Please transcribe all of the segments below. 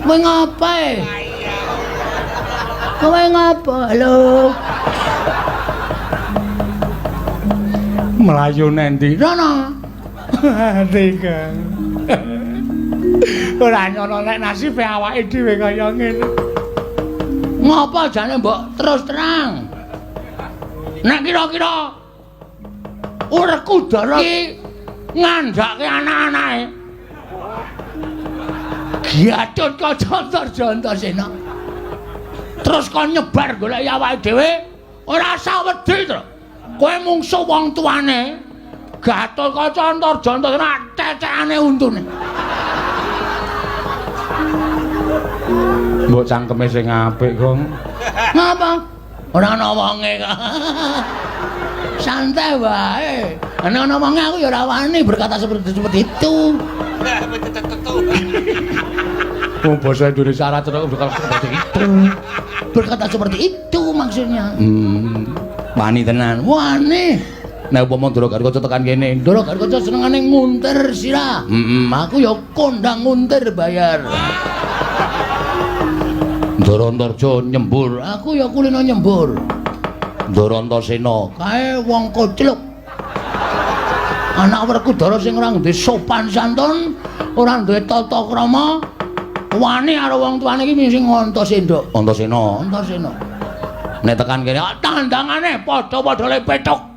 Kowe ngapa? Kowe ngapa? Lho. Melayu nendi? Rono. Tiga. Ora nyono nek nasibe awake dhewe kaya ngene. Ngapa jane mbok terus terang? Nek kira-kira uripku Dara iki ngandhake anak-anake. Giatut kaca Antarsena. Terus kon nyebar golek awake dhewe ora usah wedi to. Kowe mungsuh wong tuane. Gatot kaca Antarsena cecekane untune. Mbok cangkeme sing apik, Gong. Ngapa? Ora ana wonge kok. Santai wae. Nek ana wonge aku ya ora wani berkata seperti itu. Oh, bahasa Indonesia Arab berkata seperti itu. Berkata seperti itu maksudnya. Wani tenan. Wani. Nek upama Ndara Garkaca tekan kene, Ndara Garkaca senengane nguntir sirah. Aku ya kondang nguntir bayar. Ndara Antarja nyembur, aku ya kulino nyembur. Ndara Antarsena kae wong kocluk. Anak Werkudara sing ora duwe sopan santun, ora duwe tata krama, wani karo wong tuane iki sing Antarsena. Antarsena. Nek tekan kene tandangane padha-padha le petuk.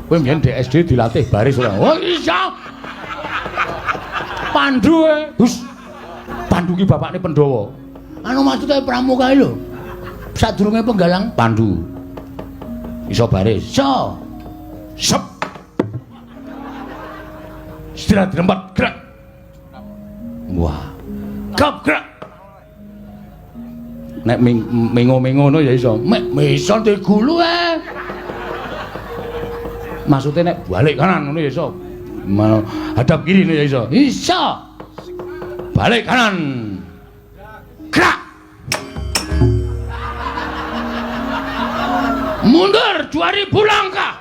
Kowe mbiyen di SD dilatih baris ora? Oh iya. Pandu Hus. Pandu ki bapakne Pandhawa. Anu maksude pramuka lho. Sadurunge penggalang Pandu. Iso baris. Iso. Sep. Istirahat di tempat gerak. Wah. Gap gerak. Nek mengo-mengo ngono ya iso. Mek iso digulu Maksudnya nek balik kanan ngono ya iso. Hadap kiri ya iso. Iso. Balik kanan. Gerak. Mundur 2000 langkah.